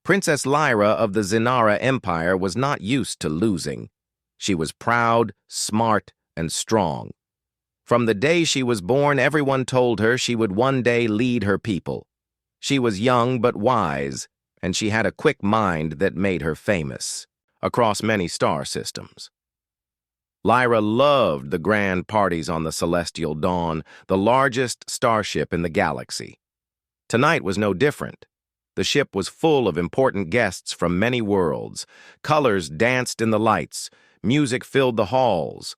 Princess Lyra of the Zinara Empire was not used to losing. She was proud, smart, and strong. From the day she was born, everyone told her she would one day lead her people. She was young but wise, and she had a quick mind that made her famous across many star systems. Lyra loved the grand parties on the Celestial Dawn, the largest starship in the galaxy. Tonight was no different. The ship was full of important guests from many worlds. Colors danced in the lights, music filled the halls,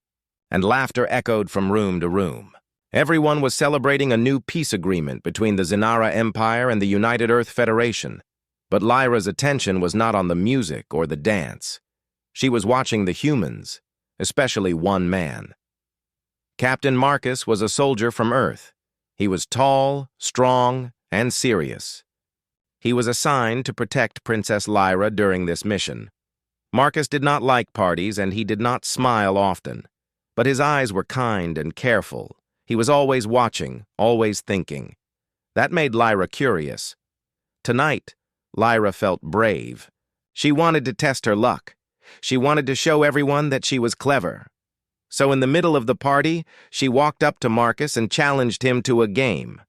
and laughter echoed from room to room. Everyone was celebrating a new peace agreement between the Zinara Empire and the United Earth Federation. But Lyra's attention was not on the music or the dance. She was watching the humans, especially one man. Captain Marcus was a soldier from Earth. He was tall, strong, and serious. He was assigned to protect Princess Lyra during this mission. Marcus did not like parties, and he did not smile often. But his eyes were kind and careful. He was always watching, always thinking. That made Lyra curious. Tonight, Lyra felt brave. She wanted to test her luck. She wanted to show everyone that she was clever. So in the middle of the party, she walked up to Marcus and challenged him to a game.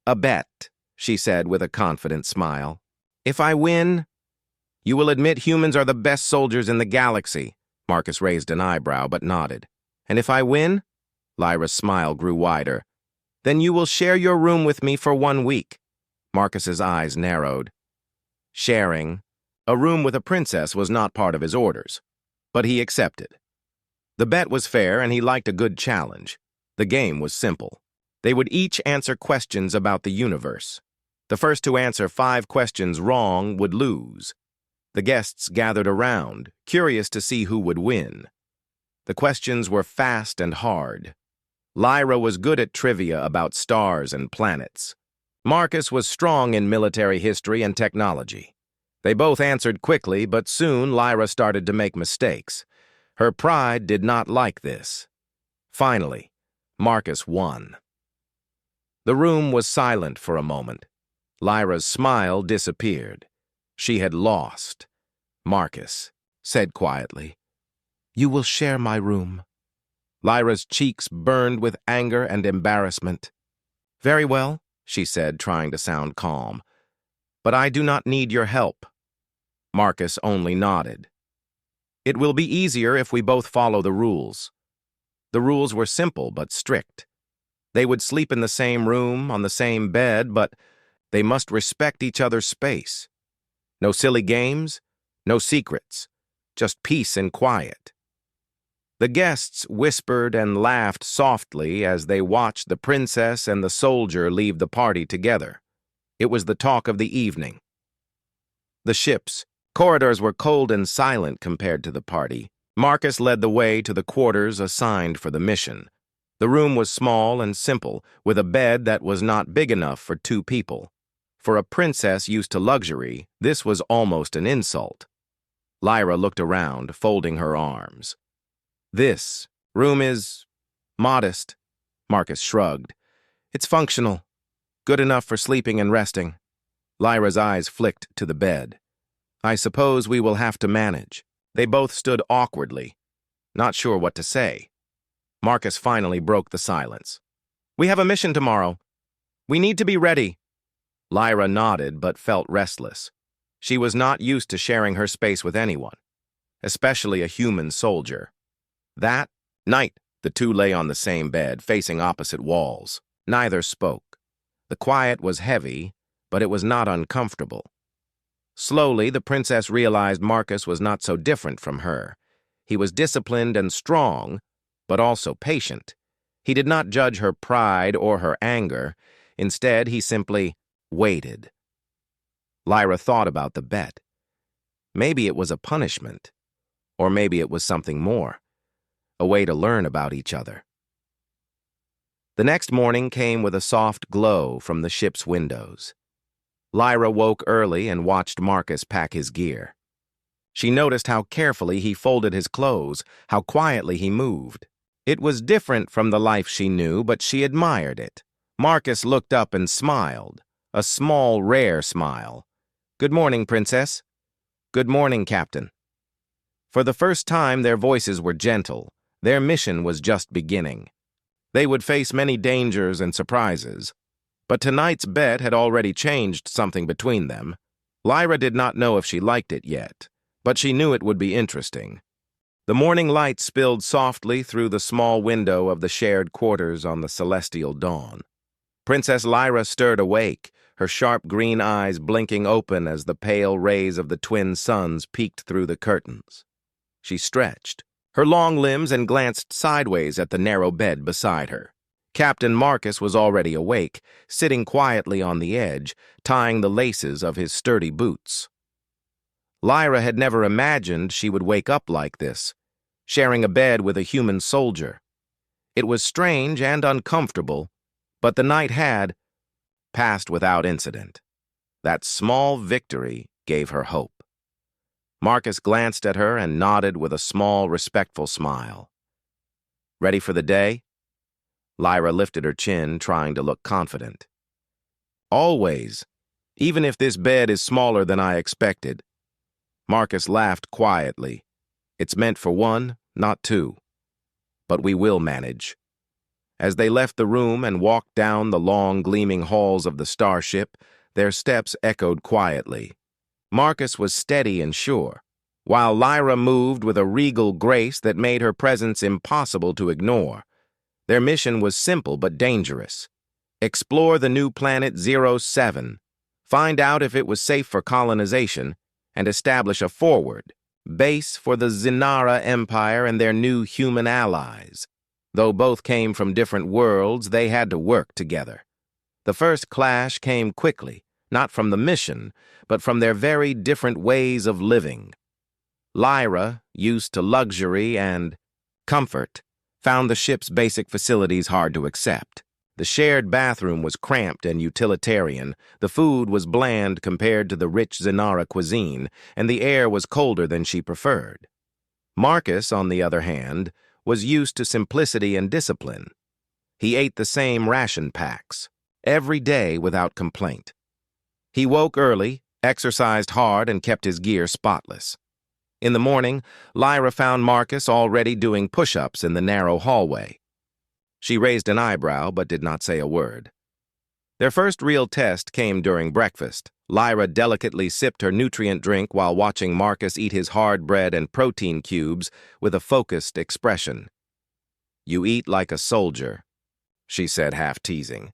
"A bet," she said with a confident smile. "If I win, you will admit humans are the best soldiers in the galaxy." Marcus raised an eyebrow but nodded. "And if I win?" Lyra's smile grew wider. "Then you will share your room with me for 1 week." Marcus's eyes narrowed. Sharing a room with a princess was not part of his orders, but he accepted. The bet was fair, and he liked a good challenge. The game was simple. They would each answer questions about the universe. The first to answer 5 questions wrong would lose. The guests gathered around, curious to see who would win. The questions were fast and hard. Lyra was good at trivia about stars and planets. Marcus was strong in military history and technology. They both answered quickly, but soon Lyra started to make mistakes. Her pride did not like this. Finally, Marcus won. The room was silent for a moment. Lyra's smile disappeared. She had lost. Marcus said quietly, "You will share my room." Lyra's cheeks burned with anger and embarrassment. "Very well," she said, trying to sound calm. "But I do not need your help." Marcus only nodded. "It will be easier if we both follow the rules." The rules were simple but strict. They would sleep in the same room, on the same bed, but they must respect each other's space. No silly games, no secrets, just peace and quiet. The guests whispered and laughed softly as they watched the princess and the soldier leave the party together. It was the talk of the evening. The ship's corridors were cold and silent compared to the party. Marcus led the way to the quarters assigned for the mission. The room was small and simple, with a bed that was not big enough for 2 people. For a princess used to luxury, this was almost an insult. Lyra looked around, folding her arms. "This room is modest," Marcus shrugged. "It's functional, good enough for sleeping and resting." Lyra's eyes flicked to the bed. "I suppose we will have to manage." They both stood awkwardly, not sure what to say. Marcus finally broke the silence. "We have a mission tomorrow. We need to be ready." Lyra nodded but felt restless. She was not used to sharing her space with anyone, especially a human soldier. That night, the 2 lay on the same bed, facing opposite walls. Neither spoke. The quiet was heavy, but it was not uncomfortable. Slowly, the princess realized Marcus was not so different from her. He was disciplined and strong, but also patient. He did not judge her pride or her anger. Instead, he simply waited. Lyra thought about the bet. Maybe it was a punishment, or maybe it was something more, a way to learn about each other. The next morning came with a soft glow from the ship's windows. Lyra woke early and watched Marcus pack his gear. She noticed how carefully he folded his clothes, how quietly he moved. It was different from the life she knew, but she admired it. Marcus looked up and smiled, a small, rare smile. Good morning, Princess. Good morning, Captain. For the first time, their voices were gentle. Their mission was just beginning. They would face many dangers and surprises, but tonight's bet had already changed something between them. Lyra did not know if she liked it yet, but she knew it would be interesting. The morning light spilled softly through the small window of the shared quarters on the celestial dawn. Princess Lyra stirred awake, her sharp green eyes blinking open as the pale rays of the twin suns peeked through the curtains. She stretched her long limbs and glanced sideways at the narrow bed beside her. Captain Marcus was already awake, sitting quietly on the edge, tying the laces of his sturdy boots. Lyra had never imagined she would wake up like this, sharing a bed with a human soldier. It was strange and uncomfortable, but the night had passed without incident. That small victory gave her hope. Marcus glanced at her and nodded with a small, respectful smile. Ready for the day? Lyra lifted her chin, trying to look confident. Always, even if this bed is smaller than I expected. Marcus laughed quietly. It's meant for one, not two. But we will manage. As they left the room and walked down the long, gleaming halls of the starship, their steps echoed quietly. Marcus was steady and sure, while Lyra moved with a regal grace that made her presence impossible to ignore. Their mission was simple but dangerous. Explore the new planet 07, find out if it was safe for colonization, and establish a forward base for the Zinara Empire and their new human allies. Though both came from different worlds, they had to work together. The first clash came quickly, not from the mission, but from their very different ways of living. Lyra, used to luxury and comfort, found the ship's basic facilities hard to accept. The shared bathroom was cramped and utilitarian, the food was bland compared to the rich Zinara cuisine, and the air was colder than she preferred. Marcus, on the other hand, was used to simplicity and discipline. He ate the same ration packs, every day without complaint. He woke early, exercised hard, and kept his gear spotless. In the morning, Lyra found Marcus already doing push-ups in the narrow hallway. She raised an eyebrow but did not say a word. Their first real test came during breakfast. Lyra delicately sipped her nutrient drink while watching Marcus eat his hard bread and protein cubes with a focused expression. "You eat like a soldier," she said, half teasing.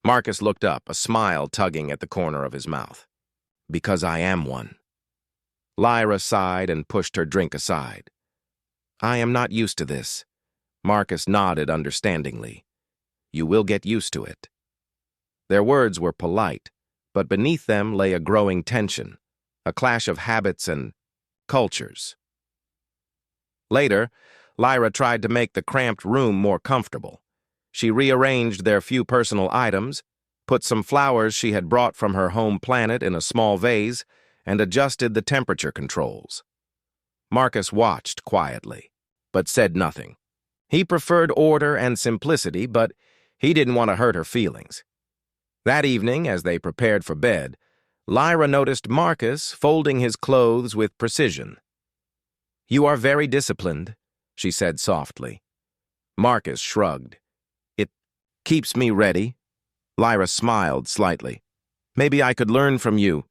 Marcus looked up, a smile tugging at the corner of his mouth. "Because I am one." Lyra sighed and pushed her drink aside. "I am not used to this." Marcus nodded understandingly. "You will get used to it." Their words were polite, but beneath them lay a growing tension, a clash of habits and cultures. Later, Lyra tried to make the cramped room more comfortable. She rearranged their few personal items, put some flowers she had brought from her home planet in a small vase, and adjusted the temperature controls. Marcus watched quietly, but said nothing. He preferred order and simplicity, but he didn't want to hurt her feelings. That evening, as they prepared for bed, Lyra noticed Marcus folding his clothes with precision. "You are very disciplined," she said softly. Marcus shrugged. "It keeps me ready." Lyra smiled slightly. "Maybe I could learn from you."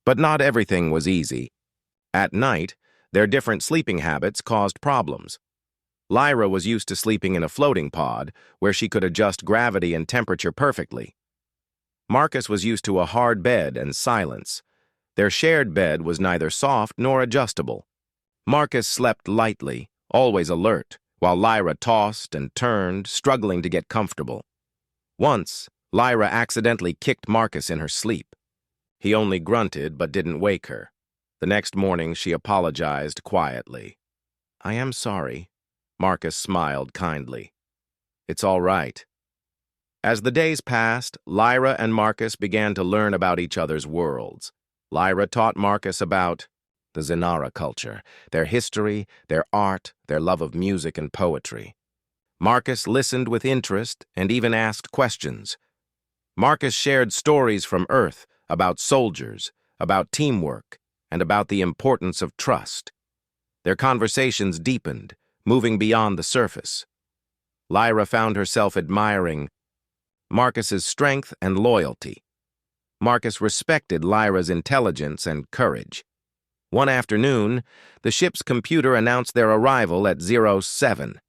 But not everything was easy. At night, their different sleeping habits caused problems. Lyra was used to sleeping in a floating pod, where she could adjust gravity and temperature perfectly. Marcus was used to a hard bed and silence. Their shared bed was neither soft nor adjustable. Marcus slept lightly, always alert, while Lyra tossed and turned, struggling to get comfortable. Once, Lyra accidentally kicked Marcus in her sleep. He only grunted but didn't wake her. The next morning, she apologized quietly. "I am sorry." Marcus smiled kindly. "It's all right." As the days passed, Lyra and Marcus began to learn about each other's worlds. Lyra taught Marcus about the Zinara culture, their history, their art, their love of music and poetry. Marcus listened with interest and even asked questions. Marcus shared stories from Earth about soldiers, about teamwork, and about the importance of trust. Their conversations deepened, moving beyond the surface. Lyra found herself admiring Marcus's strength and loyalty. Marcus respected Lyra's intelligence and courage. One afternoon, the ship's computer announced their arrival at 07.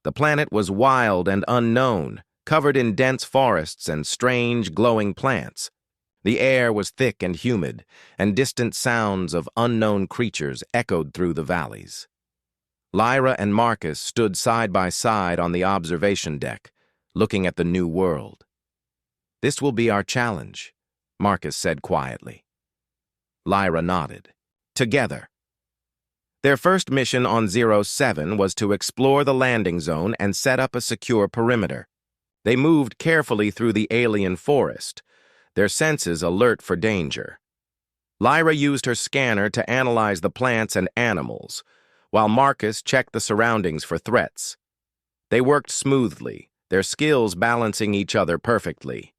The planet was wild and unknown, covered in dense forests and strange, glowing plants. The air was thick and humid, and distant sounds of unknown creatures echoed through the valleys. Lyra and Marcus stood side by side on the observation deck, looking at the new world. "This will be our challenge," Marcus said quietly. Lyra nodded. Together. Their first mission on 07 was to explore the landing zone and set up a secure perimeter. They moved carefully through the alien forest, their senses alert for danger. Lyra used her scanner to analyze the plants and animals, while Marcus checked the surroundings for threats. They worked smoothly, their skills balancing each other perfectly.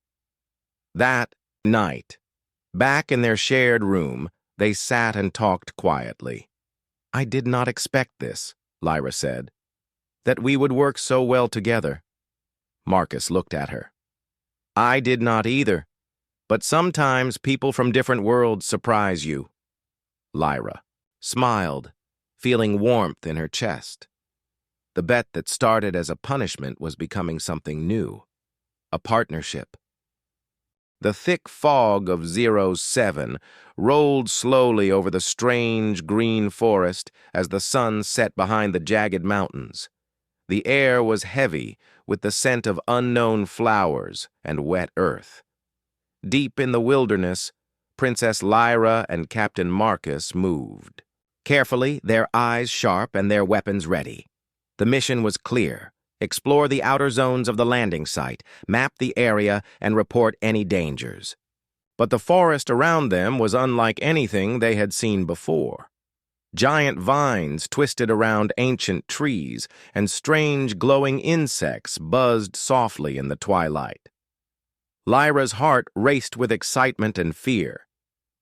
That night, back in their shared room, they sat and talked quietly. "I did not expect this," Lyra said. "That we would work so well together." Marcus looked at her. "I did not either. But sometimes people from different worlds surprise you." Lyra smiled, feeling warmth in her chest. The bet that started as a punishment was becoming something new, a partnership. The thick fog of 07 rolled slowly over the strange green forest as the sun set behind the jagged mountains. The air was heavy with the scent of unknown flowers and wet earth. Deep in the wilderness, Princess Lyra and Captain Marcus moved. Carefully, their eyes sharp and their weapons ready. The mission was clear. Explore the outer zones of the landing site, map the area, and report any dangers. But the forest around them was unlike anything they had seen before. Giant vines twisted around ancient trees, and strange glowing insects buzzed softly in the twilight. Lyra's heart raced with excitement and fear.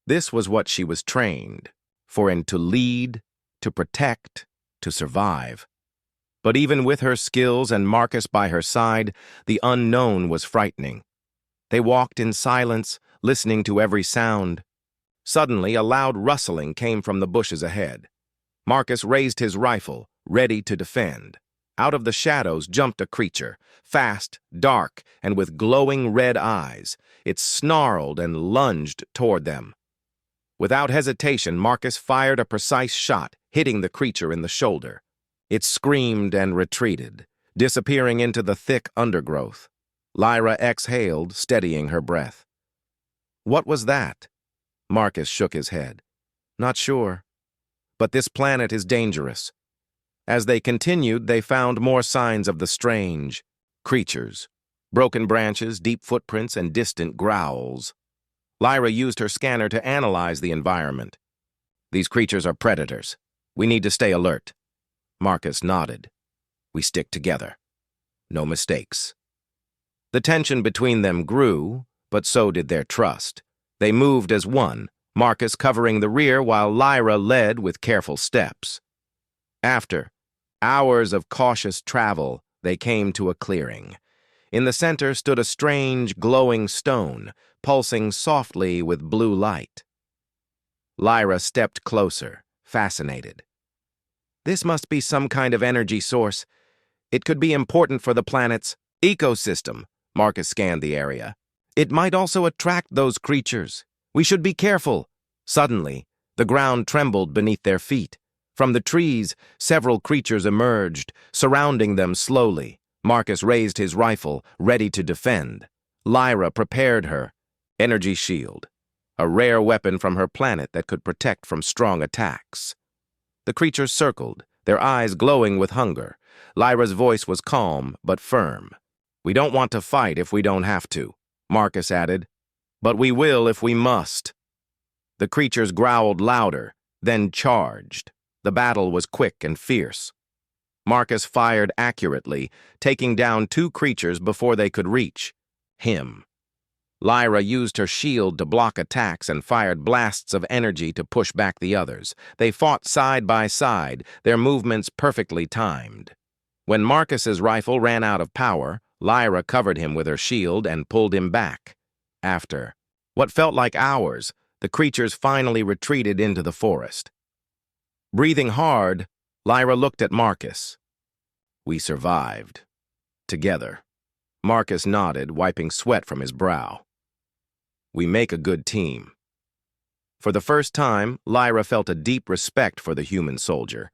This was what she was trained for, and to lead, to protect, to survive. But even with her skills and Marcus by her side, the unknown was frightening. They walked in silence, listening to every sound. Suddenly, a loud rustling came from the bushes ahead. Marcus raised his rifle, ready to defend. Out of the shadows jumped a creature, fast, dark, and with glowing red eyes. It snarled and lunged toward them. Without hesitation, Marcus fired a precise shot, hitting the creature in the shoulder. It screamed and retreated, disappearing into the thick undergrowth. Lyra exhaled, steadying her breath. "What was that?" Marcus shook his head. "Not sure. But this planet is dangerous." As they continued, they found more signs of the strange creatures. Broken branches, deep footprints, and distant growls. Lyra used her scanner to analyze the environment. "These creatures are predators. We need to stay alert." Marcus nodded. "We stick together. No mistakes." The tension between them grew, but so did their trust. They moved as one, Marcus covering the rear while Lyra led with careful steps. After hours of cautious travel, they came to a clearing. In the center stood a strange, glowing stone, pulsing softly with blue light. Lyra stepped closer, fascinated. "This must be some kind of energy source. It could be important for the planet's ecosystem." Marcus scanned the area. "It might also attract those creatures. We should be careful." Suddenly, the ground trembled beneath their feet. From the trees, several creatures emerged, surrounding them slowly. Marcus raised his rifle, ready to defend. Lyra prepared her energy shield, a rare weapon from her planet that could protect from strong attacks. The creatures circled, their eyes glowing with hunger. Lyra's voice was calm but firm. "We don't want to fight if we don't have to," Marcus added. "But we will if we must." The creatures growled louder, then charged. The battle was quick and fierce. Marcus fired accurately, taking down two creatures before they could reach him. Lyra used her shield to block attacks and fired blasts of energy to push back the others. They fought side by side, their movements perfectly timed. When Marcus's rifle ran out of power, Lyra covered him with her shield and pulled him back. After what felt like hours, the creatures finally retreated into the forest. Breathing hard, Lyra looked at Marcus. "We survived. Together." Marcus nodded, wiping sweat from his brow. "We make a good team." For the first time, Lyra felt a deep respect for the human soldier.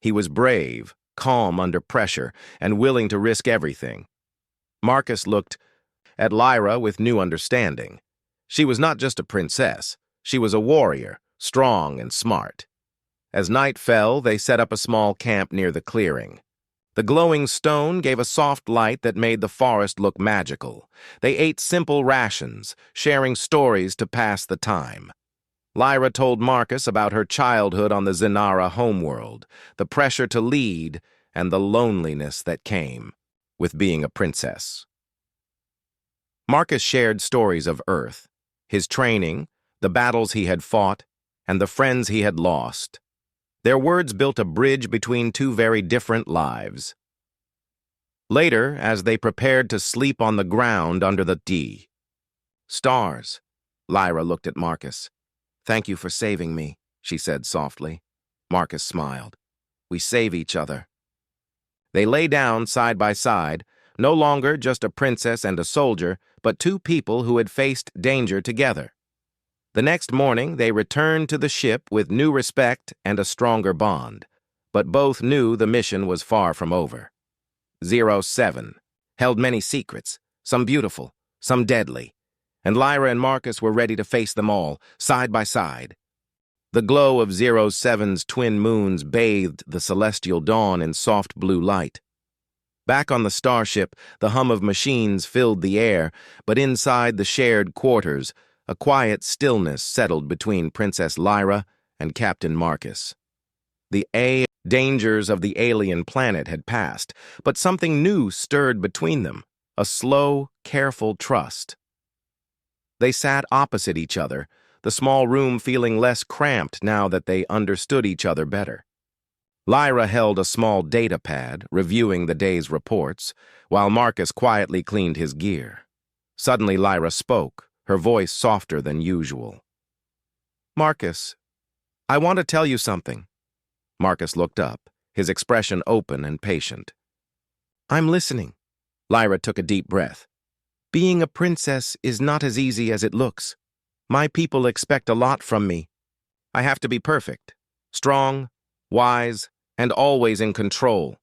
He was brave, calm under pressure, and willing to risk everything. Marcus looked at Lyra with new understanding. She was not just a princess. She was a warrior, strong and smart. As night fell, they set up a small camp near the clearing. The glowing stone gave a soft light that made the forest look magical. They ate simple rations, sharing stories to pass the time. Lyra told Marcus about her childhood on the Zinara homeworld, the pressure to lead, and the loneliness that came with being a princess. Marcus shared stories of Earth, his training, the battles he had fought, and the friends he had lost. Their words built a bridge between two very different lives. Later, as they prepared to sleep on the ground under the stars, Lyra looked at Marcus. "Thank you for saving me," she said softly. Marcus smiled. "We save each other." They lay down side by side, no longer just a princess and a soldier, but two people who had faced danger together. The next morning, they returned to the ship with new respect and a stronger bond, but both knew the mission was far from over. 07 held many secrets, some beautiful, some deadly, and Lyra and Marcus were ready to face them all, side by side. The glow of 07's twin moons bathed the celestial dawn in soft blue light. Back on the starship, the hum of machines filled the air, but inside the shared quarters, a quiet stillness settled between Princess Lyra and Captain Marcus. The dangers of the alien planet had passed, but something new stirred between them, a slow, careful trust. They sat opposite each other, the small room feeling less cramped now that they understood each other better. Lyra held a small data pad, reviewing the day's reports, while Marcus quietly cleaned his gear. Suddenly Lyra spoke, her voice softer than usual. "Marcus, I want to tell you something." Marcus looked up, his expression open and patient. "I'm listening." Lyra took a deep breath. "Being a princess is not as easy as it looks. My people expect a lot from me. I have to be perfect, strong, wise, and always in control."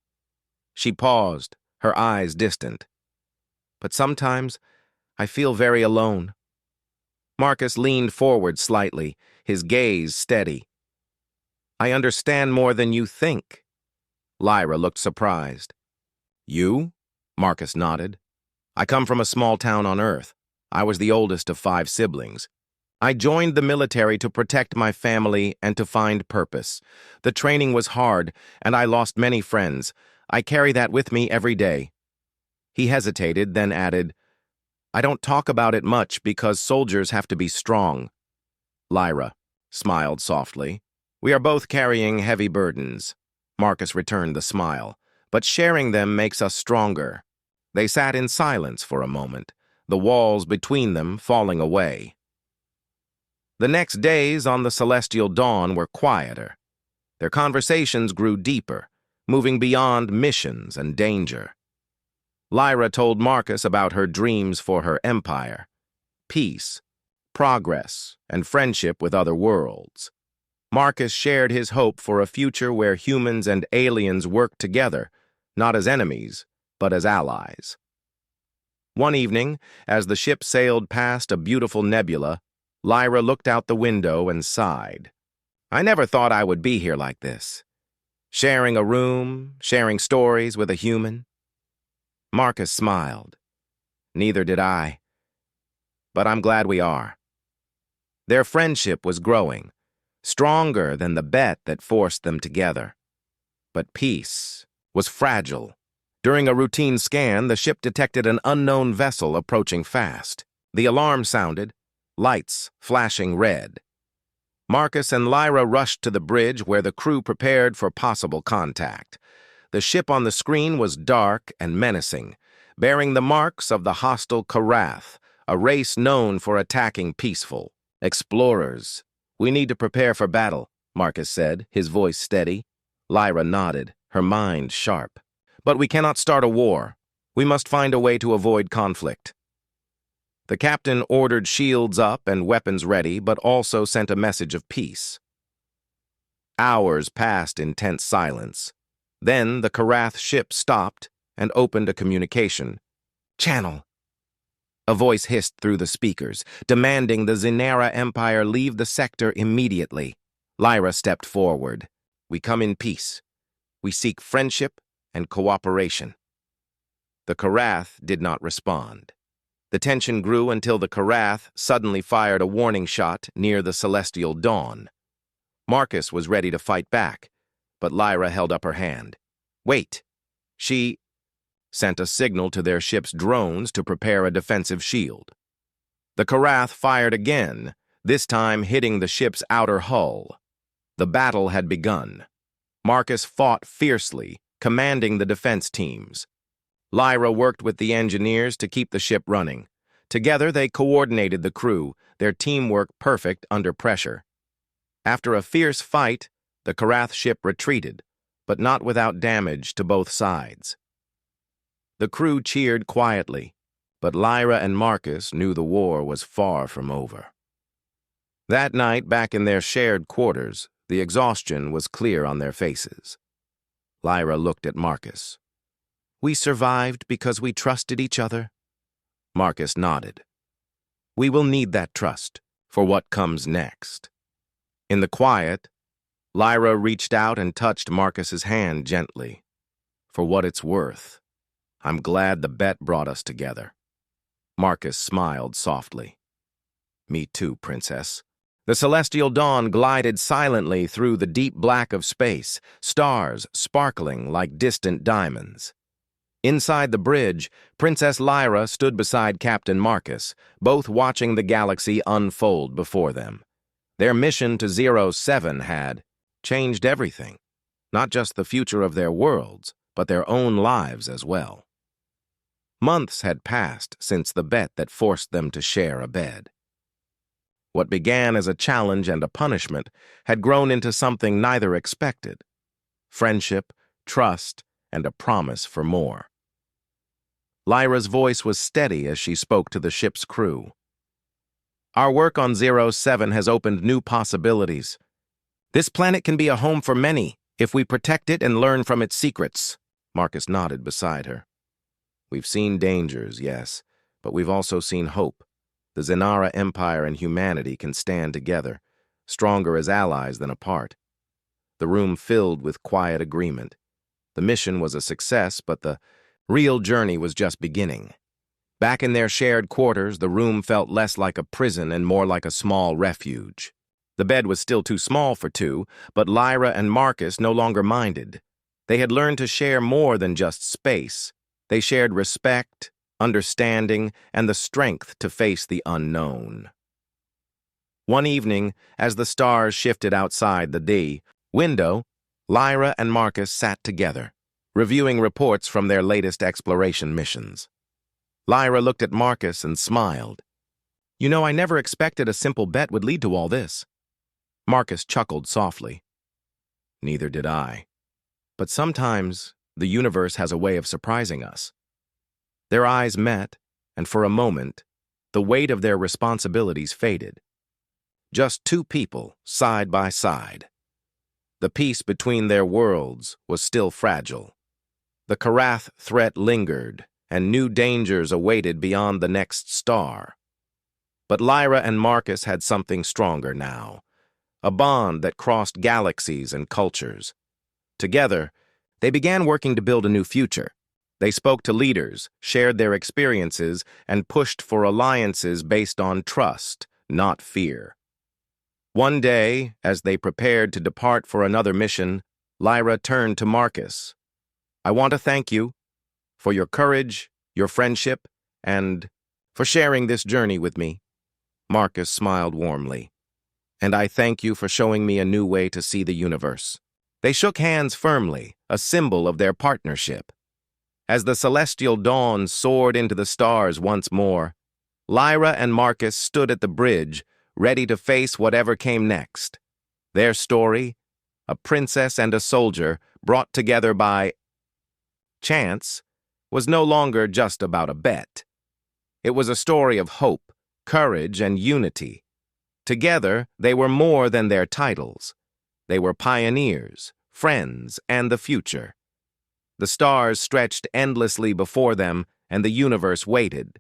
She paused, her eyes distant. "But sometimes I feel very alone." Marcus leaned forward slightly, his gaze steady. "I understand more than you think." Lyra looked surprised. "You?" Marcus nodded. "I come from a small town on Earth. I was the oldest of 5 siblings. I joined the military to protect my family and to find purpose. The training was hard, and I lost many friends. I carry that with me every day." He hesitated, then added, "I don't talk about it much because soldiers have to be strong." Lyra smiled softly. "We are both carrying heavy burdens." Marcus returned the smile. "But sharing them makes us stronger." They sat in silence for a moment, the walls between them falling away. The next days on the celestial dawn were quieter. Their conversations grew deeper, moving beyond missions and danger. Lyra told Marcus about her dreams for her empire, peace, progress, and friendship with other worlds. Marcus shared his hope for a future where humans and aliens worked together, not as enemies, but as allies. One evening, as the ship sailed past a beautiful nebula, Lyra looked out the window and sighed. "I never thought I would be here like this. Sharing a room, sharing stories with a human." Marcus smiled. "Neither did I. But I'm glad we are." Their friendship was growing, stronger than the bet that forced them together. But peace was fragile. During a routine scan, the ship detected an unknown vessel approaching fast. The alarm sounded, lights flashing red. Marcus and Lyra rushed to the bridge where the crew prepared for possible contact. The ship on the screen was dark and menacing, bearing the marks of the hostile Karath, a race known for attacking peaceful explorers. "We need to prepare for battle," Marcus said, his voice steady. Lyra nodded, her mind sharp. "But we cannot start a war. We must find a way to avoid conflict." The captain ordered shields up and weapons ready, but also sent a message of peace. Hours passed in tense silence. Then the Karath ship stopped and opened a communication channel. A voice hissed through the speakers, demanding the Zinara Empire leave the sector immediately. Lyra stepped forward. "We come in peace. We seek friendship and cooperation." The Karath did not respond. The tension grew until the Karath suddenly fired a warning shot near the celestial dawn. Marcus was ready to fight back, but Lyra held up her hand. "Wait." She sent a signal to their ship's drones to prepare a defensive shield. The Karath fired again, this time hitting the ship's outer hull. The battle had begun. Marcus fought fiercely, commanding the defense teams. Lyra worked with the engineers to keep the ship running. Together, they coordinated the crew, their teamwork perfect under pressure. After a fierce fight, the Karath ship retreated, but not without damage to both sides. The crew cheered quietly, but Lyra and Marcus knew the war was far from over. That night, back in their shared quarters, the exhaustion was clear on their faces. Lyra looked at Marcus. "We survived because we trusted each other." Marcus nodded. "We will need that trust for what comes next." In the quiet, Lyra reached out and touched Marcus's hand gently. "For what it's worth, I'm glad the bet brought us together." Marcus smiled softly. "Me too, Princess." The celestial dawn glided silently through the deep black of space, stars sparkling like distant diamonds. Inside the bridge, Princess Lyra stood beside Captain Marcus, both watching the galaxy unfold before them. Their mission to 07 had changed everything, not just the future of their worlds, but their own lives as well. Months had passed since the bet that forced them to share a bed. What began as a challenge and a punishment had grown into something neither expected: friendship, trust, and a promise for more. Lyra's voice was steady as she spoke to the ship's crew. "Our work on 07 has opened new possibilities. This planet can be a home for many if we protect it and learn from its secrets." Marcus nodded beside her. "We've seen dangers, yes, but we've also seen hope. The Zinara Empire and humanity can stand together, stronger as allies than apart." The room filled with quiet agreement. The mission was a success, but the real journey was just beginning. Back in their shared quarters, the room felt less like a prison and more like a small refuge. The bed was still too small for two, but Lyra and Marcus no longer minded. They had learned to share more than just space. They shared respect, understanding, and the strength to face the unknown. One evening, as the stars shifted outside the window, Lyra and Marcus sat together, reviewing reports from their latest exploration missions. Lyra looked at Marcus and smiled. "You know, I never expected a simple bet would lead to all this." Marcus chuckled softly. "Neither did I. But sometimes the universe has a way of surprising us." Their eyes met, and for a moment, the weight of their responsibilities faded. Just two people, side by side. The peace between their worlds was still fragile. The Karath threat lingered, and new dangers awaited beyond the next star. But Lyra and Marcus had something stronger now, a bond that crossed galaxies and cultures. Together, they began working to build a new future. They spoke to leaders, shared their experiences, and pushed for alliances based on trust, not fear. One day, as they prepared to depart for another mission, Lyra turned to Marcus. "I want to thank you for your courage, your friendship, and for sharing this journey with me." Marcus smiled warmly. "And I thank you for showing me a new way to see the universe." They shook hands firmly, a symbol of their partnership. As the celestial dawn soared into the stars once more, Lyra and Marcus stood at the bridge, ready to face whatever came next. Their story, a princess and a soldier brought together by chance, was no longer just about a bet. It was a story of hope, courage, and unity. Together, they were more than their titles. They were pioneers, friends, and the future. The stars stretched endlessly before them, and the universe waited,